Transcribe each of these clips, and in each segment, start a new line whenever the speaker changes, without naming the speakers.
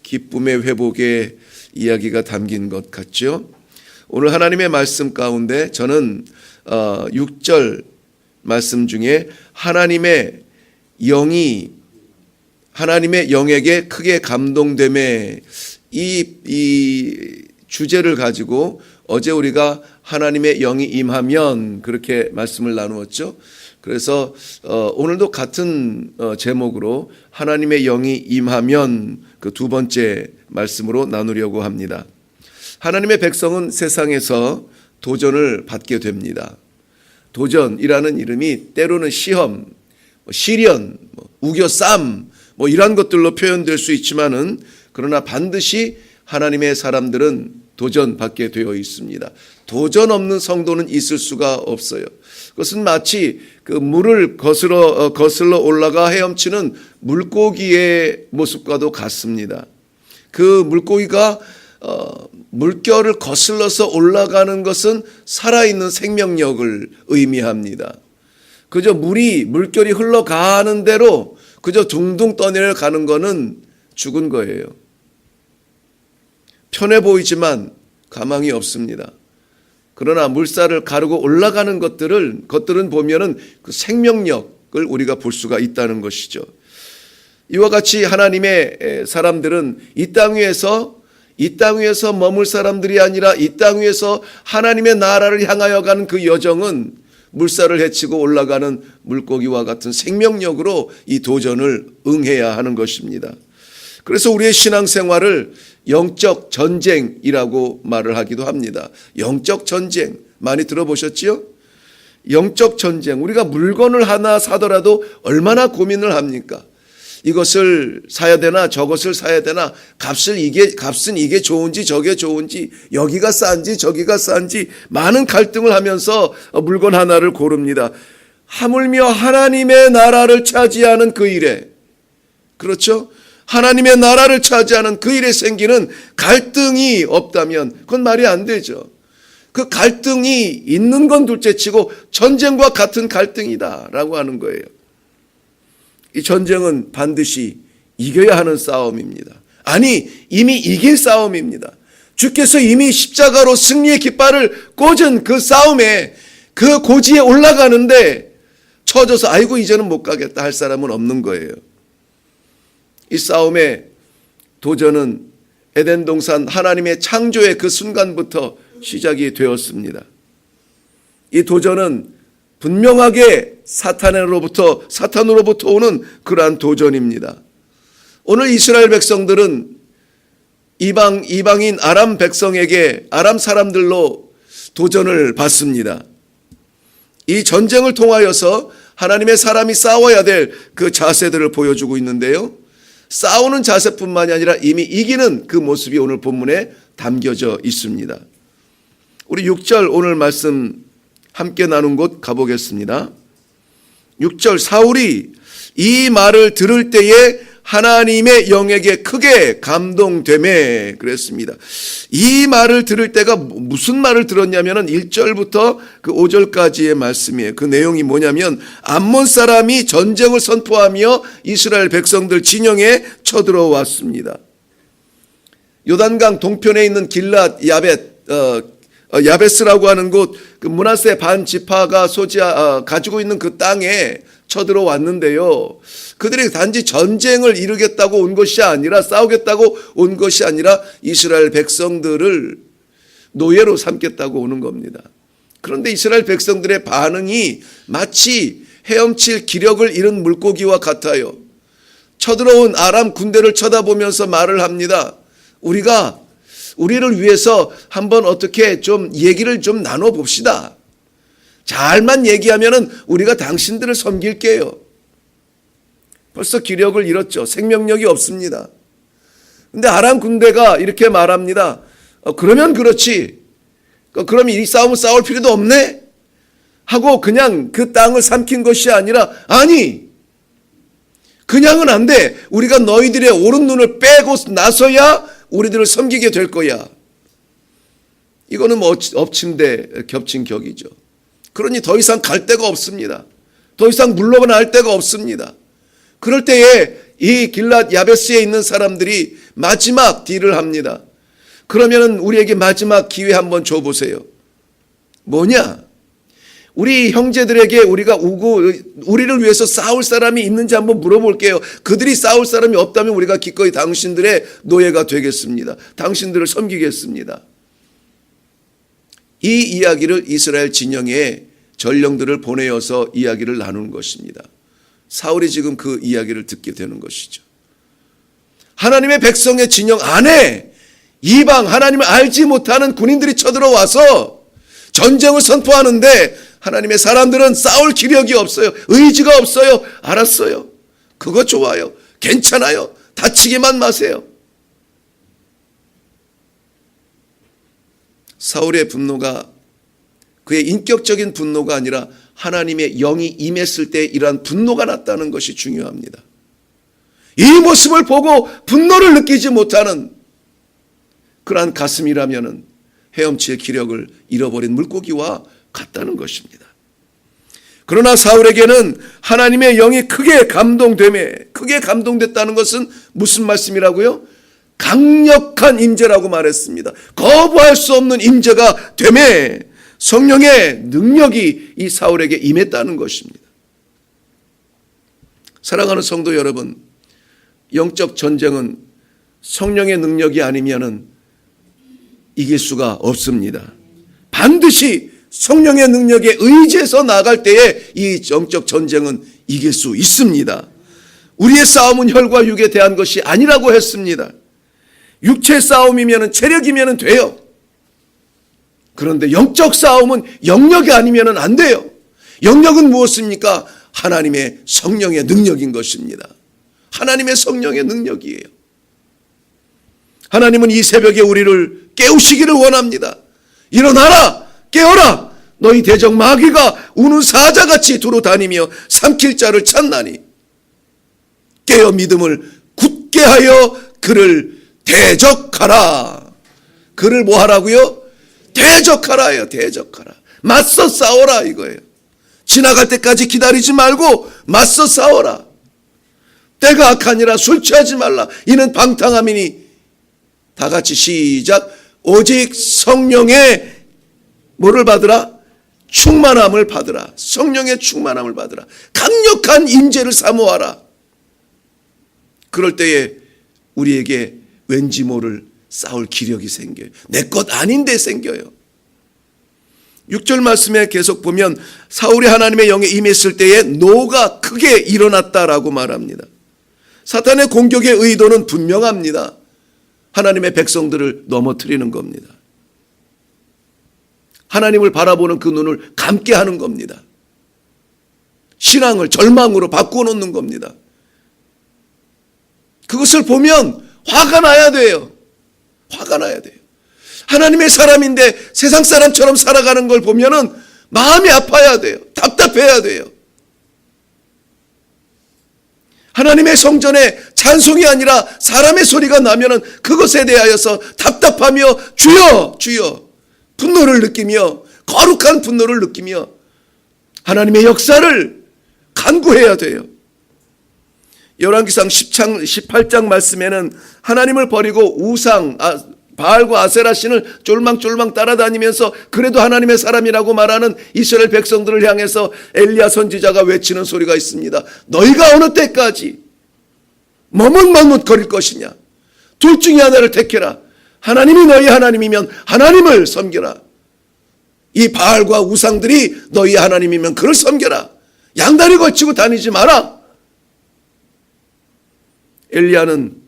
기쁨의 회복의 이야기가 담긴 것 같죠. 오늘 하나님의 말씀 가운데 저는 6절 말씀 중에 하나님의 영에게 크게 감동됨에 이 주제를 가지고 어제 우리가 하나님의 영이 임하면 그렇게 말씀을 나누었죠. 그래서 오늘도 같은 제목으로 하나님의 영이 임하면 그 두 번째 말씀으로 나누려고 합니다. 하나님의 백성은 세상에서 도전을 받게 됩니다. 도전이라는 이름이 때로는 시험, 시련, 우겨쌈 이런 것들로 표현될 수 있지만은 그러나 반드시 하나님의 사람들은 도전받게 되어 있습니다. 도전 없는 성도는 있을 수가 없어요. 그것은 마치 그 물을 거슬러 올라가 헤엄치는 물고기의 모습과도 같습니다. 그 물고기가 물결을 거슬러서 올라가는 것은 살아있는 생명력을 의미합니다. 그저 물결이 흘러가는 대로 그저 둥둥 떠내려가는 것은 죽은 거예요. 편해 보이지만 가망이 없습니다. 그러나 물살을 가르고 올라가는 것들은 보면은 그 생명력을 우리가 볼 수가 있다는 것이죠. 이와 같이 하나님의 사람들은 이 땅 위에서 머물 사람들이 아니라 이 땅 위에서 하나님의 나라를 향하여 가는 그 여정은 물살을 헤치고 올라가는 물고기와 같은 생명력으로 이 도전을 응해야 하는 것입니다. 그래서 우리의 신앙생활을 영적 전쟁이라고 말을 하기도 합니다. 영적 전쟁 많이 들어보셨지요? 영적 전쟁, 우리가 물건을 하나 사더라도 얼마나 고민을 합니까? 이것을 사야 되나 저것을 사야 되나, 값은 이게 좋은지 저게 좋은지, 여기가 싼지 저기가 싼지 많은 갈등을 하면서 물건 하나를 고릅니다. 하물며 하나님의 나라를 차지하는 그 일에, 그렇죠? 하나님의 나라를 차지하는 그 일에 생기는 갈등이 없다면 그건 말이 안 되죠. 그 갈등이 있는 건 둘째치고 전쟁과 같은 갈등이다라고 하는 거예요. 이 전쟁은 반드시 이겨야 하는 싸움입니다. 아니, 이미 이길 싸움입니다. 주께서 이미 십자가로 승리의 깃발을 꽂은 그 싸움에, 그 고지에 올라가는데 처져서 아이고 이제는 못 가겠다 할 사람은 없는 거예요. 이 싸움의 도전은 에덴 동산 하나님의 창조의 그 순간부터 시작이 되었습니다. 이 도전은 분명하게 사탄으로부터 오는 그러한 도전입니다. 오늘 이스라엘 백성들은 이방인 아람 백성에게, 아람 사람들로 도전을 받습니다. 이 전쟁을 통하여서 하나님의 사람이 싸워야 될 그 자세들을 보여주고 있는데요. 싸우는 자세뿐만이 아니라 이미 이기는 그 모습이 오늘 본문에 담겨져 있습니다. 우리 6절 오늘 말씀 함께 나눈 곳 가보겠습니다. 6절, 사울이 이 말을 들을 때에 하나님의 영에게 크게 감동되매 그랬습니다. 이 말을 들을 때가 무슨 말을 들었냐면은 1절부터 그 5절까지의 말씀이에요. 그 내용이 뭐냐면 암몬 사람이 전쟁을 선포하며 이스라엘 백성들 진영에 쳐들어왔습니다. 요단강 동편에 있는 길랏 야베스라고 하는 곳, 그 므낫세 반 지파가 가지고 있는 그 땅에 쳐들어왔는데요. 그들이 단지 전쟁을 이루겠다고 온 것이 아니라, 싸우겠다고 온 것이 아니라 이스라엘 백성들을 노예로 삼겠다고 오는 겁니다. 그런데 이스라엘 백성들의 반응이 마치 헤엄칠 기력을 잃은 물고기와 같아요. 쳐들어온 아람 군대를 쳐다보면서 말을 합니다. 우리를 위해서 한번 어떻게 좀 얘기를 좀 나눠봅시다. 잘만 얘기하면은 우리가 당신들을 섬길게요. 벌써 기력을 잃었죠. 생명력이 없습니다. 근데 아람 군대가 이렇게 말합니다. 그러면 그렇지. 그럼 이 싸움을 싸울 필요도 없네? 하고 그냥 그 땅을 삼킨 것이 아니라, 아니, 그냥은 안 돼. 우리가 너희들의 오른 눈을 빼고 나서야 우리들을 섬기게 될 거야. 이거는 엎친데 겹친 격이죠. 그러니 더 이상 갈 데가 없습니다. 더 이상 물러날 데가 없습니다. 그럴 때에 이 길랏 야베스에 있는 사람들이 마지막 딜을 합니다. 그러면은 우리에게 마지막 기회 한번 줘보세요. 뭐냐? 우리 형제들에게 우리가 오고 우리를 위해서 싸울 사람이 있는지 한번 물어볼게요. 그들이 싸울 사람이 없다면 우리가 기꺼이 당신들의 노예가 되겠습니다. 당신들을 섬기겠습니다. 이 이야기를 이스라엘 진영에 전령들을 보내어서 이야기를 나누는 것입니다. 사울이 지금 그 이야기를 듣게 되는 것이죠. 하나님의 백성의 진영 안에 이방 하나님을 알지 못하는 군인들이 쳐들어와서 전쟁을 선포하는데 하나님의 사람들은 싸울 기력이 없어요. 의지가 없어요. 알았어요. 그거 좋아요. 괜찮아요. 다치기만 마세요. 사울의 분노가 그의 인격적인 분노가 아니라 하나님의 영이 임했을 때 이러한 분노가 났다는 것이 중요합니다. 이 모습을 보고 분노를 느끼지 못하는 그러한 가슴이라면 헤엄치의 기력을 잃어버린 물고기와 같다는 것입니다. 그러나 사울에게는 하나님의 영이 크게 감동됐다는 것은 무슨 말씀이라고요? 강력한 임재라고 말했습니다. 거부할 수 없는 임재가 되매 성령의 능력이 이 사울에게 임했다는 것입니다. 사랑하는 성도 여러분, 영적 전쟁은 성령의 능력이 아니면은 이길 수가 없습니다. 반드시 성령의 능력에 의지해서 나아갈 때에 이 영적 전쟁은 이길 수 있습니다. 우리의 싸움은 혈과 육에 대한 것이 아니라고 했습니다. 육체 싸움이면 체력이면 돼요. 그런데 영적 싸움은 영력이 아니면 안 돼요. 영력은 무엇입니까? 하나님의 성령의 능력인 것입니다. 하나님의 성령의 능력이에요. 하나님은 이 새벽에 우리를 깨우시기를 원합니다. 일어나라! 깨어라! 너희 대적 마귀가 우는 사자같이 두루 다니며 삼킬 자를 찾나니 깨어 믿음을 굳게 하여 그를 대적하라. 그를 뭐 하라고요? 대적하라요. 대적하라. 맞서 싸워라 이거예요. 지나갈 때까지 기다리지 말고 맞서 싸워라. 때가 악하니라 술 취하지 말라. 이는 방탕함이니. 다 같이 시작. 오직 성령의 뭐를 받으라? 충만함을 받으라. 성령의 충만함을 받으라. 강력한 임재를 사모하라. 그럴 때에 우리에게 왠지 모를 싸울 기력이 생겨요. 내 것 아닌데 생겨요. 6절 말씀에 계속 보면 사울이 하나님의 영에 임했을 때에 노가 크게 일어났다라고 말합니다. 사탄의 공격의 의도는 분명합니다. 하나님의 백성들을 넘어뜨리는 겁니다. 하나님을 바라보는 그 눈을 감게 하는 겁니다. 신앙을 절망으로 바꾸어 놓는 겁니다. 그것을 보면 화가 나야 돼요. 화가 나야 돼요. 하나님의 사람인데 세상 사람처럼 살아가는 걸 보면은 마음이 아파야 돼요. 답답해야 돼요. 하나님의 성전에 찬송이 아니라 사람의 소리가 나면은 그것에 대하여서 답답하며 주여 주여 분노를 느끼며 거룩한 분노를 느끼며 하나님의 역사를 간구해야 돼요. 열왕기상 18장 말씀에는 하나님을 버리고 우상 바알과 아세라 신을 쫄망쫄망 따라다니면서 그래도 하나님의 사람이라고 말하는 이스라엘 백성들을 향해서 엘리야 선지자가 외치는 소리가 있습니다. 너희가 어느 때까지 머뭇머뭇거릴 것이냐. 둘 중에 하나를 택해라. 하나님이 너희 하나님이면 하나님을 섬겨라. 이 바알과 우상들이 너희 하나님이면 그를 섬겨라. 양다리 걸치고 다니지 마라. 엘리야는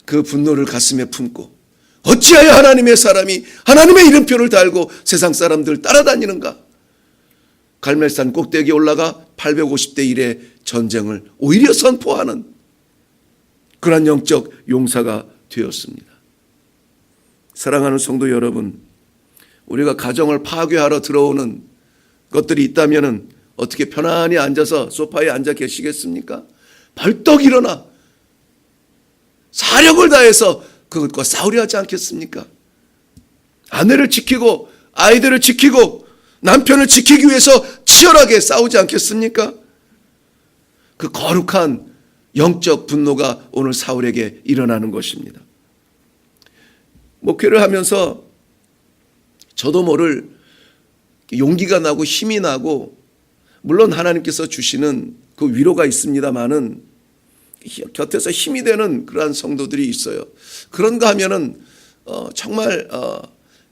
그 분노를 가슴에 품고 어찌하여 하나님의 사람이 하나님의 이름표를 달고 세상 사람들 따라다니는가. 갈멜산 꼭대기에 올라가 850대 1의 전쟁을 오히려 선포하는 그런 영적 용사가 되었습니다. 사랑하는 성도 여러분, 우리가 가정을 파괴하러 들어오는 것들이 있다면 어떻게 편안히 앉아서 소파에 앉아 계시겠습니까? 벌떡 일어나 사력을 다해서 그것과 싸우려 하지 않겠습니까? 아내를 지키고 아이들을 지키고 남편을 지키기 위해서 치열하게 싸우지 않겠습니까? 그 거룩한 영적 분노가 오늘 사울에게 일어나는 것입니다. 목회를 하면서 저도 모를 용기가 나고 힘이 나고, 물론 하나님께서 주시는 그 위로가 있습니다마는 곁에서 힘이 되는 그러한 성도들이 있어요. 그런가 하면은 정말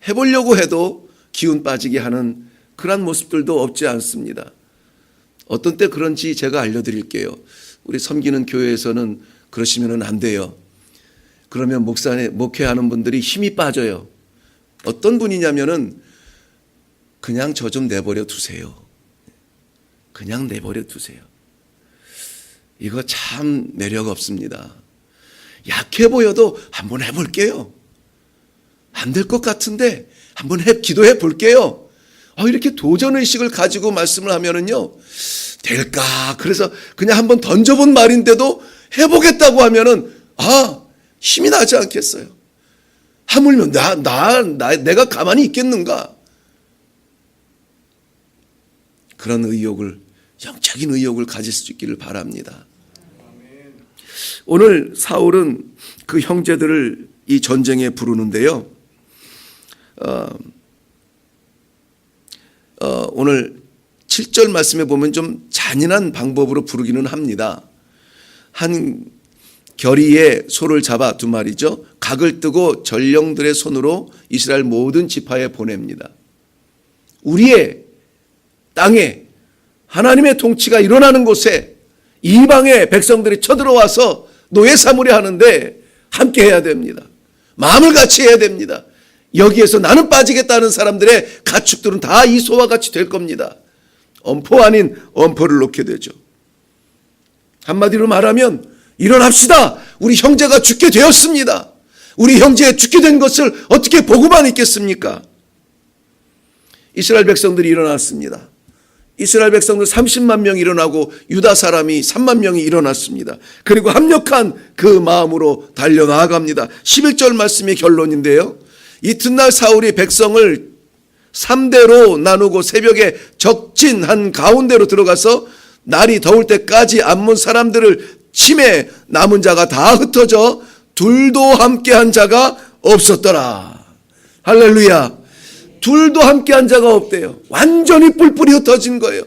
해보려고 해도 기운 빠지게 하는 그러한 모습들도 없지 않습니다. 어떤 때 그런지 제가 알려드릴게요. 우리 섬기는 교회에서는 그러시면 안 돼요. 그러면 목회하는 분들이 힘이 빠져요. 어떤 분이냐면은 그냥 저 좀 내버려 두세요. 그냥 내버려 두세요. 이거 참 매력 없습니다. 약해 보여도 한번 해볼게요. 안 될 것 같은데 한번 기도해 볼게요. 이렇게 도전의식을 가지고 말씀을 하면은요, 될까? 그래서 그냥 한번 던져본 말인데도 해보겠다고 하면은, 힘이 나지 않겠어요. 하물며 내가 가만히 있겠는가? 그런 의욕을, 영적인 의욕을 가질 수 있기를 바랍니다. 오늘 사울은 그 형제들을 이 전쟁에 부르는데요. 오늘 7절 말씀에 보면 좀 잔인한 방법으로 부르기는 합니다. 한 결의에 소를 잡아 두 마리죠. 각을 뜨고 전령들의 손으로 이스라엘 모든 지파에 보냅니다. 우리의 땅에 하나님의 통치가 일어나는 곳에 이방의 백성들이 쳐들어와서 노예 삼으려 하는데 함께 해야 됩니다. 마음을 같이 해야 됩니다. 여기에서 나는 빠지겠다는 사람들의 가축들은 다 이 소와 같이 될 겁니다. 엄포 아닌 엄포를 놓게 되죠. 한마디로 말하면 일어납시다. 우리 형제가 죽게 되었습니다. 우리 형제가 죽게 된 것을 어떻게 보고만 있겠습니까? 이스라엘 백성들이 일어났습니다. 이스라엘 백성들 30만 명이 일어나고 유다 사람이 3만 명이 일어났습니다. 그리고 합력한 그 마음으로 달려나갑니다. 11절 말씀이 결론인데요. 이튿날 사울이 백성을 3대로 나누고 새벽에 적진한 가운데로 들어가서 날이 더울 때까지 암몬 사람들을 치매 남은 자가 다 흩어져 둘도 함께한 자가 없었더라. 할렐루야. 둘도 함께한 자가 없대요. 완전히 뿔뿔이 흩어진 거예요.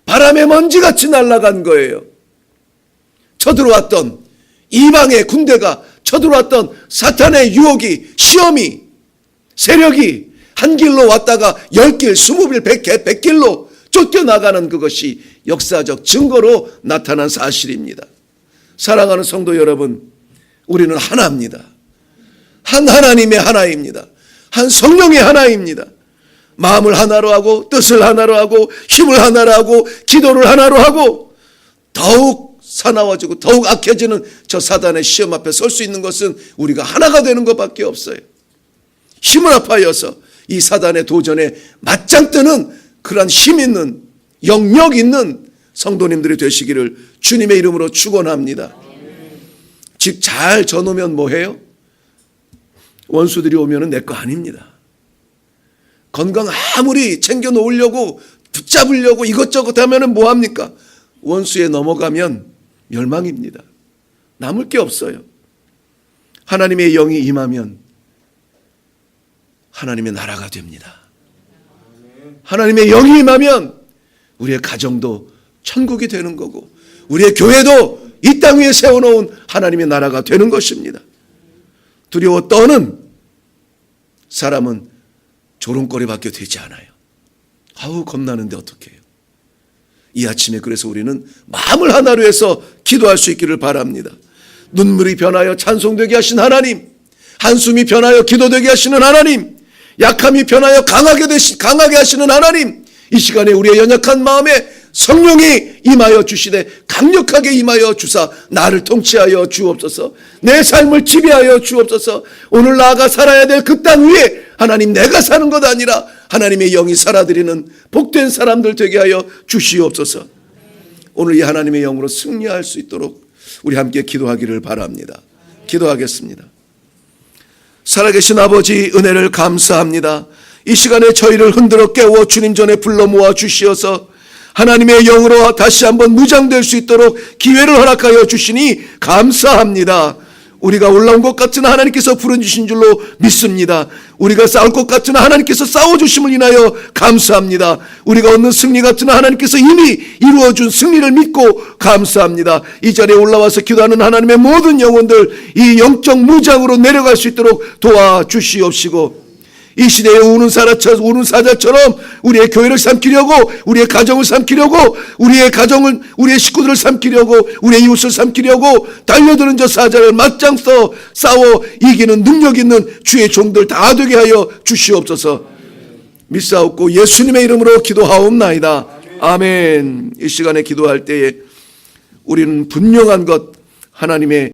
바람에 먼지같이 날아간 거예요. 쳐들어왔던 이방의 군대가, 쳐들어왔던 사탄의 유혹이, 시험이, 세력이 한 길로 왔다가 10길, 20길, 100길로 쫓겨나가는 그것이 역사적 증거로 나타난 사실입니다. 사랑하는 성도 여러분, 우리는 하나입니다. 한 하나님의 하나입니다. 한 성령의 하나입니다. 마음을 하나로 하고, 뜻을 하나로 하고, 힘을 하나로 하고, 기도를 하나로 하고, 더욱 사나워지고 더욱 악해지는 저 사단의 시험 앞에 설 수 있는 것은 우리가 하나가 되는 것밖에 없어요. 힘을 합하여서 이 사단의 도전에 맞짱 뜨는 그러한 힘 있는, 영역 있는 성도님들이 되시기를 주님의 이름으로 축원합니다. 집 잘 져놓으면 뭐해요? 원수들이 오면은 내 거 아닙니다. 건강 아무리 챙겨 놓으려고 붙잡으려고 이것저것 하면은 뭐합니까? 원수에 넘어가면 멸망입니다. 남을 게 없어요. 하나님의 영이 임하면 하나님의 나라가 됩니다. 하나님의 영이 임하면 우리의 가정도 천국이 되는 거고, 우리의 교회도 이 땅 위에 세워놓은 하나님의 나라가 되는 것입니다. 두려워 떠는 사람은 조롱거리밖에 되지 않아요. 겁나는데 어떡해요. 이 아침에 그래서 우리는 마음을 하나로 해서 기도할 수 있기를 바랍니다. 눈물이 변하여 찬송되게 하신 하나님, 한숨이 변하여 기도되게 하시는 하나님, 약함이 변하여 강하게 하시는 하나님, 이 시간에 우리의 연약한 마음에 성령이 임하여 주시되 강력하게 임하여 주사 나를 통치하여 주옵소서. 내 삶을 지배하여 주옵소서. 오늘 나아가 살아야 될 그 땅 위에 하나님, 내가 사는 것 아니라 하나님의 영이 살아들이는 복된 사람들 되게 하여 주시옵소서. 오늘 이 하나님의 영으로 승리할 수 있도록 우리 함께 기도하기를 바랍니다. 기도하겠습니다. 살아계신 아버지, 은혜를 감사합니다. 이 시간에 저희를 흔들어 깨워 주님 전에 불러 모아 주시어서 하나님의 영으로 다시 한번 무장될 수 있도록 기회를 허락하여 주시니 감사합니다. 우리가 올라온 것 같은 하나님께서 부르주신 줄로 믿습니다. 우리가 싸울 것 같은 하나님께서 싸워주심을 인하여 감사합니다. 우리가 얻는 승리 같은 하나님께서 이미 이루어준 승리를 믿고 감사합니다. 이 자리에 올라와서 기도하는 하나님의 모든 영혼들 이 영적 무장으로 내려갈 수 있도록 도와주시옵시고, 이 시대에 우는 사자처럼 우리의 교회를 삼키려고, 우리의 가정을 삼키려고, 우리의 식구들을 삼키려고, 우리의 이웃을 삼키려고 달려드는 저 사자를 맞짱서 싸워 이기는 능력 있는 주의 종들 다 되게 하여 주시옵소서. 믿사옵고 예수님의 이름으로 기도하옵나이다. 아멘. 이 시간에 기도할 때에 우리는 분명한 것, 하나님의